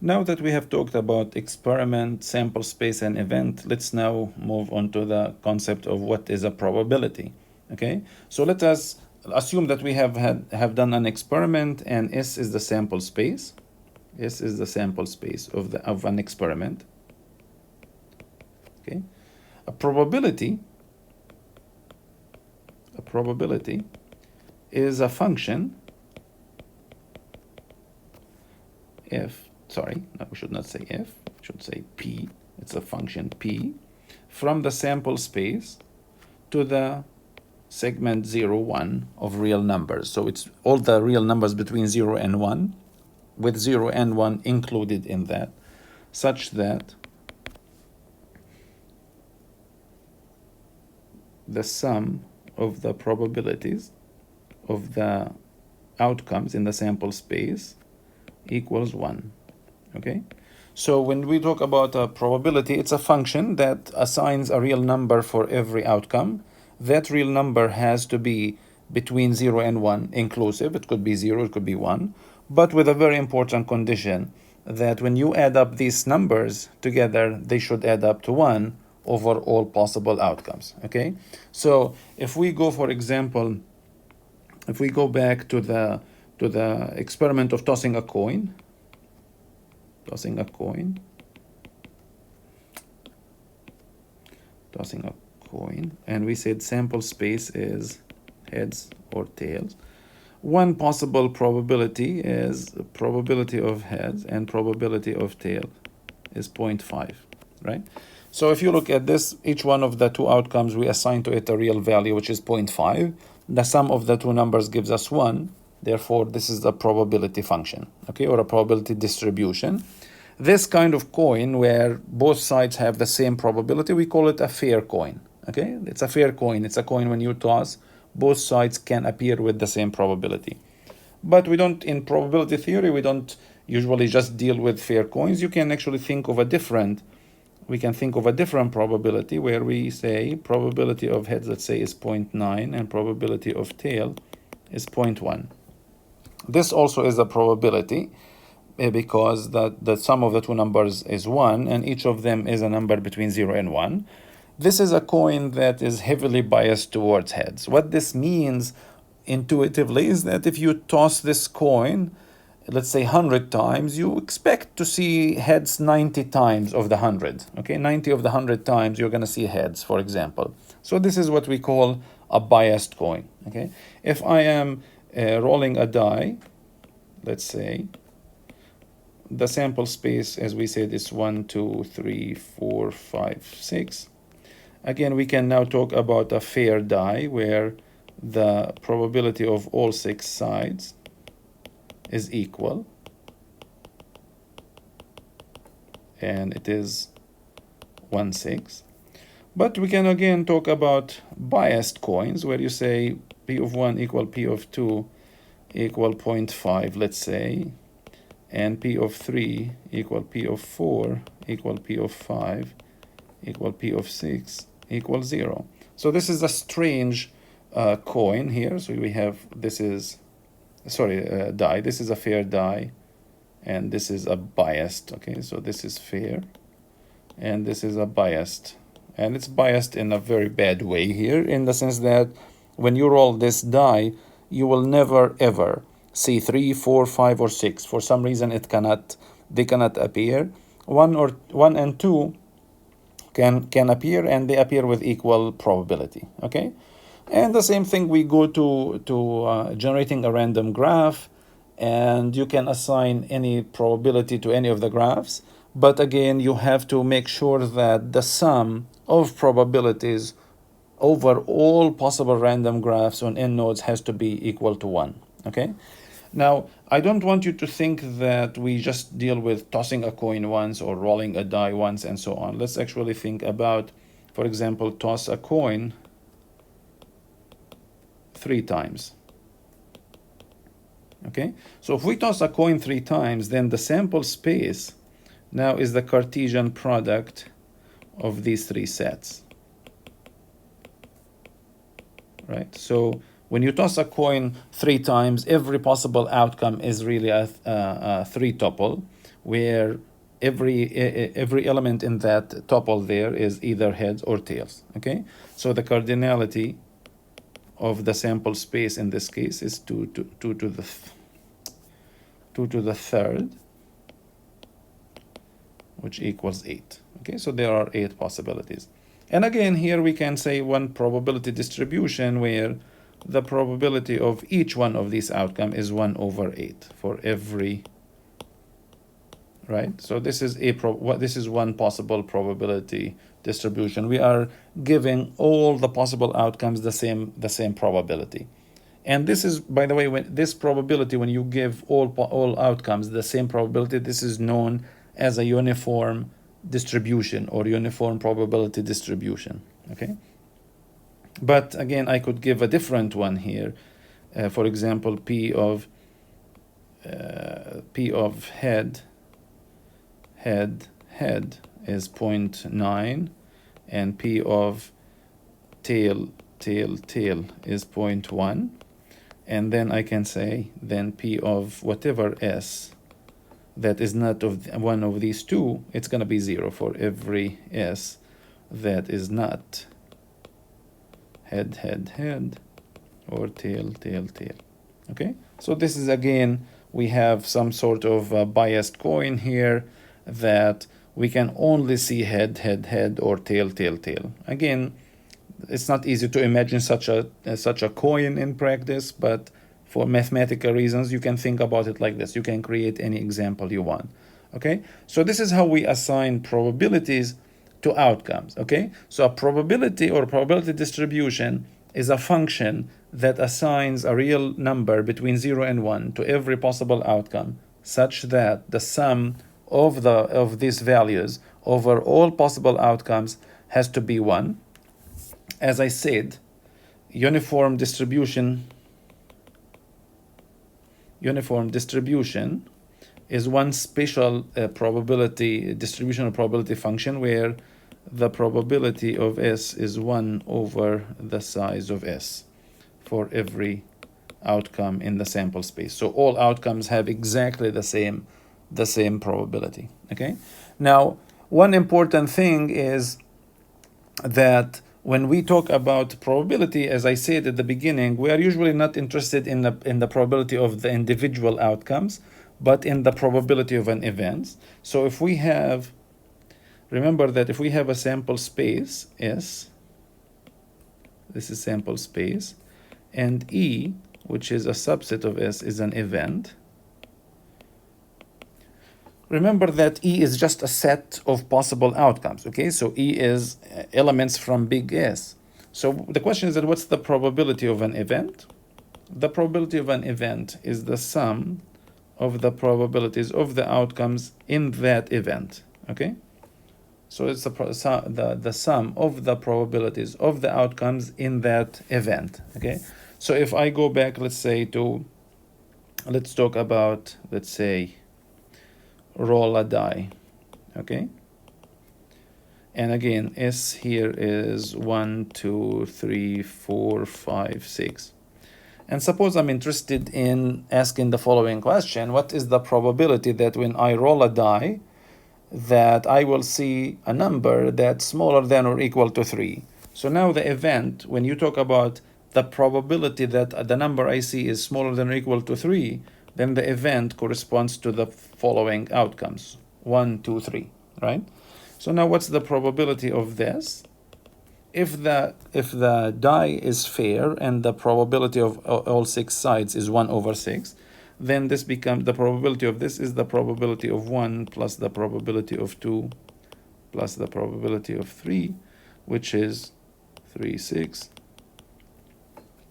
Now that we have talked about experiment, sample space, and event, let's now move on to the concept of what is a probability. Okay, so let us assume that we have done an experiment, and S is the sample space. S is the sample space of an experiment. Okay, a probability is a function. Sorry, no, we should not say f, we should say p. It's a function p from the sample space to the segment 0, 1 of real numbers. So it's all the real numbers between 0 and 1, with 0 and 1 included in that, such that the sum of the probabilities of the outcomes in the sample space equals 1. Okay, so when we talk about a probability, it's a function that assigns a real number for every outcome. That real number has to be between 0 and 1 inclusive. It could be 0, it could be 1, but with a very important condition, that when you add up these numbers together, they should add up to 1 over all possible outcomes. Okay, so if we go, for example, if we go back to the experiment of tossing a coin, and we said sample space is heads or tails. One possible probability is probability of heads, and probability of tail is 0.5, right? So if you look at this, each one of the two outcomes, we assign to it a real value, which is 0.5. The sum of the two numbers gives us 1. Therefore, this is a probability function, okay, or a probability distribution. This kind of coin, where both sides have the same probability, we call it a fair coin. Okay, it's a fair coin. It's a coin when you toss, both sides can appear with the same probability. But we don't, in probability theory, we don't usually just deal with fair coins. You can actually think of a different, we can think of a different probability where we say probability of heads, let's say, is 0.9, and probability of tail is 0.1. This also is a probability, because the sum of the two numbers is 1, and each of them is a number between 0 and 1. This is a coin that is heavily biased towards heads. What this means intuitively is that if you toss this coin, let's say 100 times, you expect to see heads 90 times of the 100. Okay, 90 of the 100 times you're going to see heads, for example. So this is what we call a biased coin. Okay, if I am rolling a die, let's say, the sample space, as we said, is 1, 2, 3, 4, 5, 6. Again, we can now talk about a fair die where the probability of all 6 sides is equal, and it is 1/6. But we can again talk about biased coins where you say P of 1 equal P of 2 equal 0.5, let's say, and P of 3 equal P of 4 equal P of 5 equal P of 6 equal 0. So this is a strange coin here. So we have, this is, sorry, die. This is a fair die, and this is a biased. Okay, so this is fair, and this is a biased. And it's biased in a very bad way here, in the sense that when you roll this die, you will never ever see 3, 4, 5, or 6. For some reason, they cannot appear. 1 and 2 can appear, and they appear with equal probability. Okay, and the same thing, we go to generating a random graph, and you can assign any probability to any of the graphs. But again, you have to make sure that the sum of probabilities over all possible random graphs on n nodes has to be equal to 1. Okay, now I don't want you to think that we just deal with tossing a coin once or rolling a die once and so on. Let's actually think about, for example, toss a coin 3 times. Okay, so if we toss a coin 3 times, then the sample space now is the Cartesian product of these 3 sets. Right, so when you toss a coin 3 times, every possible outcome is really a 3 tuple, where every element in that tuple there is either heads or tails. Okay, so the cardinality of the sample space in this case is 2 to the 2 to the third, which equals 8. Okay, so there are 8 possibilities. And again, here we can say one probability distribution where the probability of each one of these outcomes is 1 over 8 for every, right? So this is this is one possible probability distribution. We are giving all the possible outcomes the same probability. And this is, by the way, when this probability, when you give all outcomes the same probability, this is known as a uniform distribution or uniform probability distribution. Okay, but again, I could give a different one here. For example, p of head is 0.9, and p of tail is 0.1. And then I can say then p of whatever s that is not of one of these two, it's going to be 0 for every s that is not head or tail. Okay, so this is, again, we have some sort of biased coin here that we can only see head or tail. Again, it's not easy to imagine such a coin in practice, but for mathematical reasons, you can think about it like this. You can create any example you want. Okay, so this is how we assign probabilities to outcomes. Okay, so a probability or probability distribution is a function that assigns a real number between 0 and 1 to every possible outcome, such that the sum of these values over all possible outcomes has to be 1. As I said, uniform distribution is one special probability distribution or probability function where the probability of S is 1 over the size of S for every outcome in the sample space. So all outcomes have exactly the same probability. Okay, now one important thing is that when we talk about probability, as I said at the beginning, we are usually not interested in the probability of the individual outcomes, but in the probability of an event. So if we have, remember that if we have a sample space S, this is sample space, and E, which is a subset of S, is an event. Remember that E is just a set of possible outcomes, okay? So E is elements from big S. So the question is that what's the probability of an event? The probability of an event is the sum of the probabilities of the outcomes in that event, okay? So it's the sum of the probabilities of the outcomes in that event, okay? So if I go back, let's talk about, let's say, roll a die, okay? And again, S here is 1, 2, 3, 4, 5, 6. And suppose I'm interested in asking the following question: what is the probability that when I roll a die that I will see a number that's smaller than or equal to 3? So now the event, when you talk about the probability that the number I see is smaller than or equal to 3, then the event corresponds to the following outcomes: 1, 2, 3, right? So now what's the probability of this? If the die is fair and the probability of all 6 sides is 1 over 6, then this becomes, the probability of this is the probability of 1 plus the probability of 2 plus the probability of 3, which is 3, 6,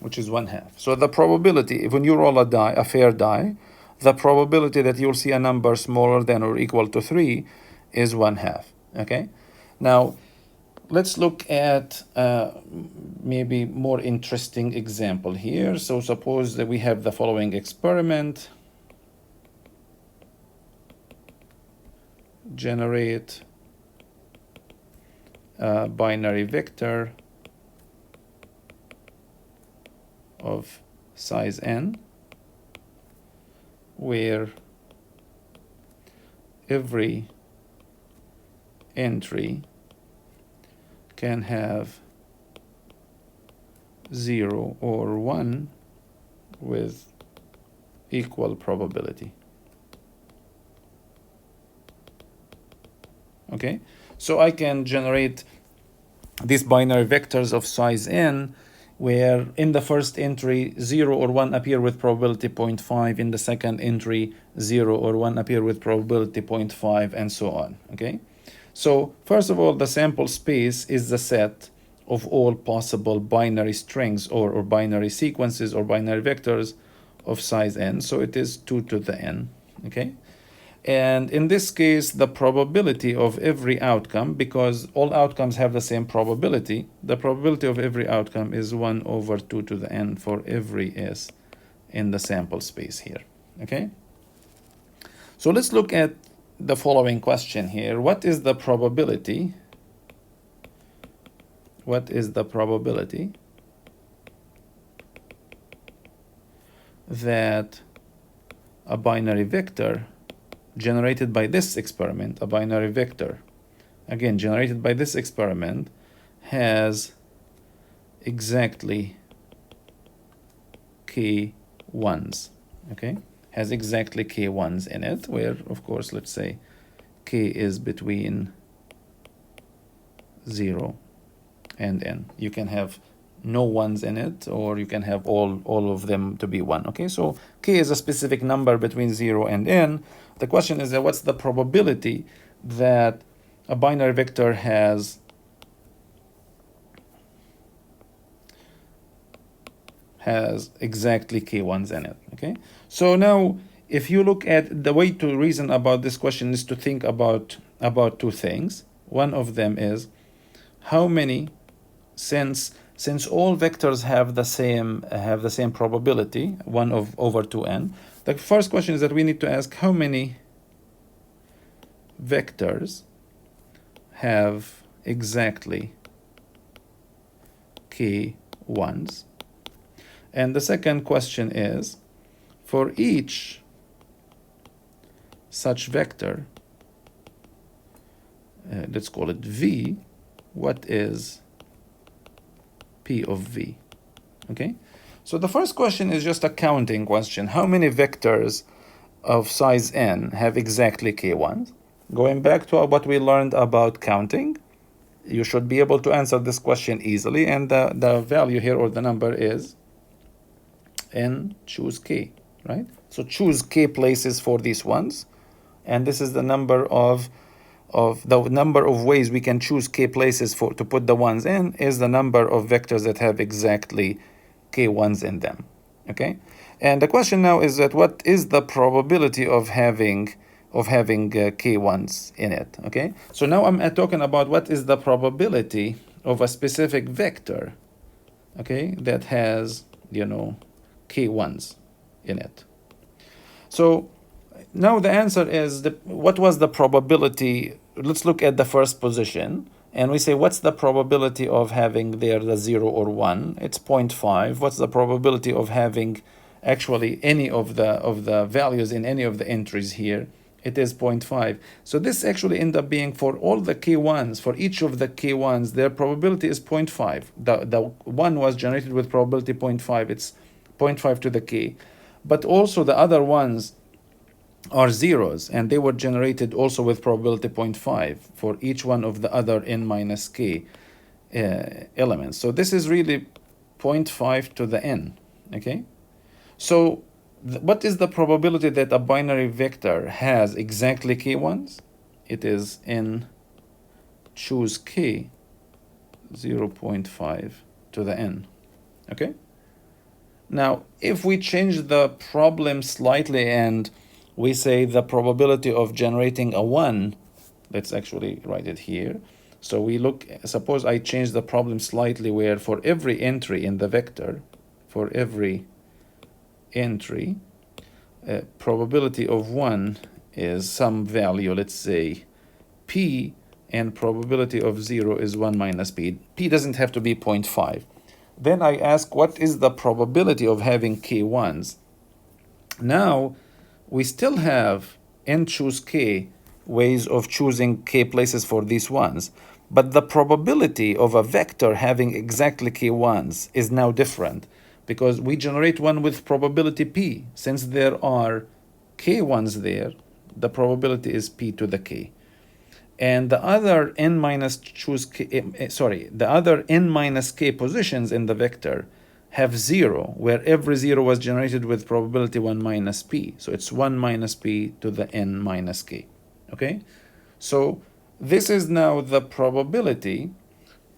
which is 1/2. So the probability, when you roll a die, a fair die, the probability that you'll see a number smaller than or equal to 3 is 1/2. Okay, now let's look at maybe more interesting example here. So suppose that we have the following experiment. Generate a binary vector of size n, where every entry can have 0 or 1 with equal probability. Okay, so I can generate these binary vectors of size n, where in the first entry 0 or 1 appear with probability 0.5, in the second entry 0 or 1 appear with probability 0.5, and so on. Okay, so first of all, the sample space is the set of all possible binary strings or binary sequences or binary vectors of size n, so it is 2 to the n. Okay, and in this case, the probability of every outcome, because all outcomes have the same probability, the probability of every outcome is 1 over 2 to the n for every s in the sample space here. Okay, so let's look at the following question here. What is the probability? What is the probability that a binary vector generated by this experiment, a binary vector, again, generated by this experiment, has exactly k1s, okay? Has exactly k1s in it, where, of course, let's say k is between 0 and n. You can have no ones in it, or you can have all of them to be 1. Okay, so k is a specific number between 0 and n. The question is that what's the probability that a binary vector has exactly k1s in it. Okay, so now if you look at the way to reason about this question is to think about two things. One of them is how many, since all vectors have the same probability, 1 over 2n, the first question is that we need to ask how many vectors have exactly k1s. And the second question is, for each such vector, let's call it v, what is P of v? Okay, so the first question is just a counting question. How many vectors of size n have exactly k1s? Going back to what we learned about counting, you should be able to answer this question easily, and the value here, or the number, is n choose k, right? So choose k places for these ones, and this is the number of ways we can choose k places to put the ones in, is the number of vectors that have exactly k1s in them. Okay, and the question now is that what is the probability of having k1s in it? Okay, so now I'm talking about what is the probability of a specific vector, okay, that has, k1s in it. So now the answer is, what was the probability? Let's look at the first position, and we say, what's the probability of having there the 0 or 1? It's 0.5. What's the probability of having actually any of the values in any of the entries here? It is 0.5. So this actually end up being for all the k1s, for each of the k1s, their probability is 0.5. The one was generated with probability 0.5. It's 0.5 to the k. But also the other ones are zeros, and they were generated also with probability 0.5 for each one of the other n minus k elements. So this is really 0.5 to the n. Okay, so what is the probability that a binary vector has exactly k1s? It is n choose k 0.5 to the n. Okay, now if we change the problem slightly and we say the probability of generating a 1, let's actually write it here. So we look, suppose I change the problem slightly, where for every entry in the vector, for every entry, probability of 1 is some value, let's say p, and probability of 0 is 1 minus p. P doesn't have to be 0.5. Then I ask, what is the probability of having k1s? Now, we still have n choose k ways of choosing k places for these ones. But the probability of a vector having exactly k ones is now different, because we generate one with probability p. Since there are k ones there, the probability is p to the k. And the other n minus the other n minus k positions in the vector have 0, where every 0 was generated with probability 1 minus p. So it's 1 minus p to the n minus k. Okay? So this is now the probability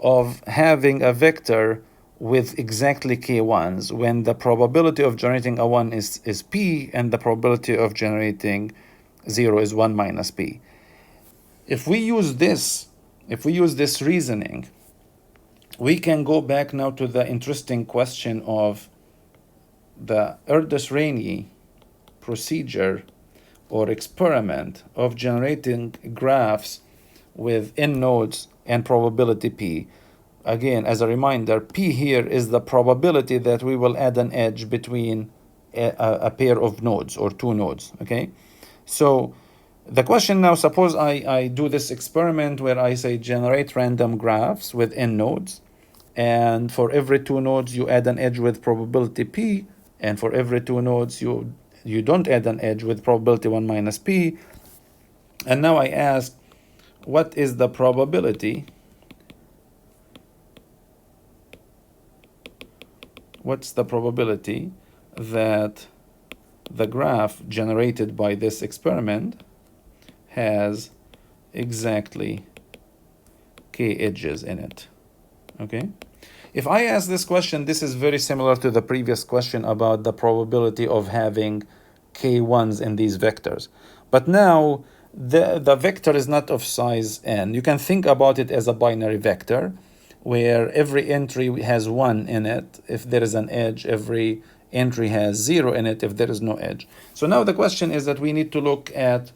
of having a vector with exactly k ones, when the probability of generating a 1 is p, and the probability of generating 0 is 1 minus p. If we use this reasoning, we can go back now to the interesting question of the Erdős-Rényi procedure or experiment of generating graphs with n nodes and probability p. Again, as a reminder, p here is the probability that we will add an edge between a pair of nodes or two nodes. Okay, so the question now, suppose I do this experiment where I say generate random graphs with n nodes, and for every two nodes you add an edge with probability p, and for every two nodes you don't add an edge with probability 1 minus p. And now I ask, what is the probability? What's the probability that the graph generated by this experiment has exactly k edges in it? Okay. If I ask this question, this is very similar to the previous question about the probability of having k ones in these vectors. But now the vector is not of size n. You can think about it as a binary vector, where every entry has 1 in it if there is an edge, every entry has 0 in it if there is no edge. So now the question is that we need to look at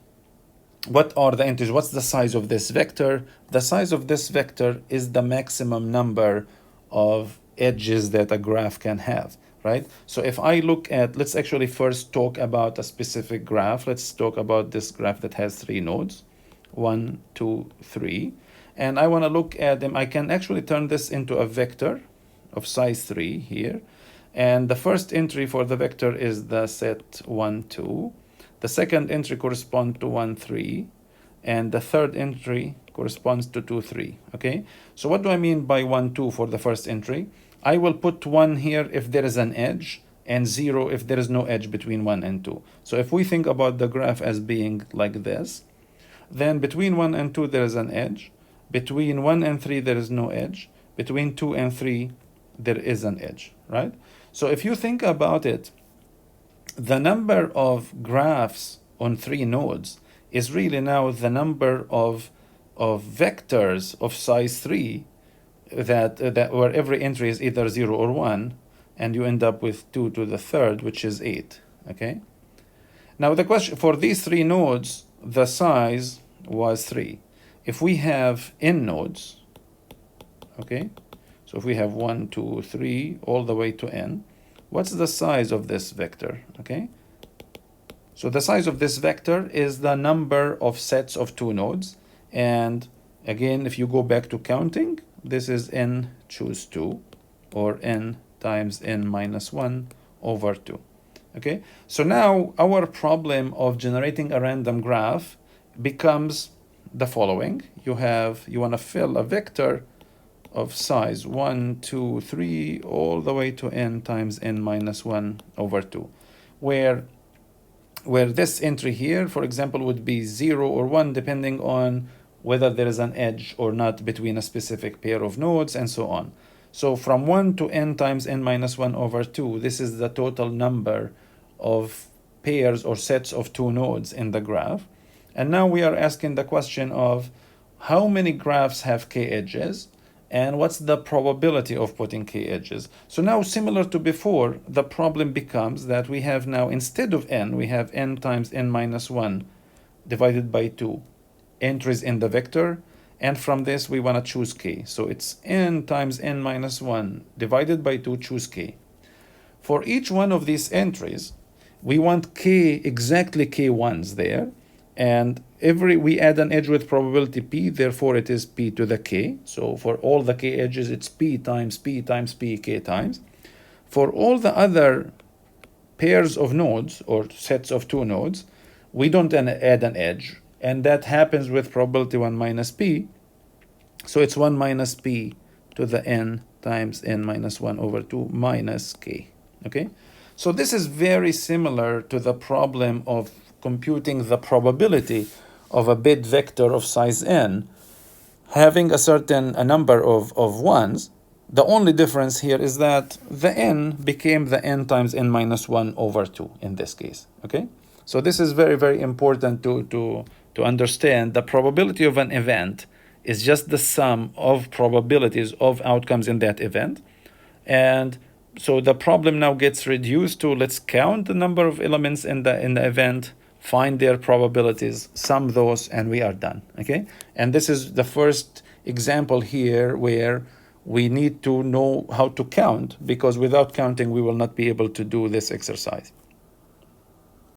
what are the entries, what's the size of this vector. The size of this vector is the maximum number of edges that a graph can have, right? So if I look at, let's actually first talk about a specific graph. Let's talk about this graph that has 3 nodes, 1, 2, 3. And I want to look at them. I can actually turn this into a vector of size 3 here. And the first entry for the vector is the set 1, 2. The second entry corresponds to 1, 3. And the third entry corresponds to 2, 3. Okay? So what do I mean by 1, 2 for the first entry? I will put 1 here if there is an edge, and 0 if there is no edge between 1 and 2. So if we think about the graph as being like this, then between 1 and 2 there is an edge. Between 1 and 3 there is no edge. Between 2 and 3 there is an edge, right? So if you think about it, the number of graphs on 3 nodes is really now the number of vectors of size 3 that where every entry is either 0 or 1, and you end up with 2 to the third, which is 8. Okay. Now the question for these 3 nodes, the size was 3. If we have n nodes, okay, so if we have 1, 2, 3, all the way to n, what's the size of this vector? Okay, so the size of this vector is the number of sets of 2 nodes. And again, if you go back to counting, this is n choose 2, or n times n minus 1 over 2. Okay, so now our problem of generating a random graph becomes the following. You want to fill a vector of size 1, 2, 3, all the way to n times n minus 1 over 2, where this entry here, for example, would be 0 or 1, depending on whether there is an edge or not between a specific pair of nodes, and so on. So from 1 to n times n minus 1 over 2, this is the total number of pairs or sets of 2 nodes in the graph. And now we are asking the question of how many graphs have k edges, and what's the probability of putting k edges. So now, similar to before, the problem becomes that we have now, instead of n, we have n times n minus 1 divided by 2 entries in the vector, and from this we want to choose k. So it's n times n minus 1 divided by 2, choose k. For each one of these entries, we want k, exactly k ones there, And we add an edge with probability p, therefore it is p to the k. So for all the k edges, it's p times p times p k times. For all the other pairs of nodes or sets of two nodes, we don't add an edge, and that happens with probability 1 minus p. So it's 1 minus p to the n times n minus 1 over 2 minus k. Okay, so this is very similar to the problem of computing the probability of a bit vector of size n having a number of ones. The only difference here is that the n became the n times n minus 1 over 2 in this case. Okay, so this is very, very important to understand. The probability of an event is just the sum of probabilities of outcomes in that event. And so the problem now gets reduced to, let's count the number of elements in the event, find their probabilities, sum those, and we are done. Okay, and this is the first example here where we need to know how to count, because without counting we will not be able to do this exercise.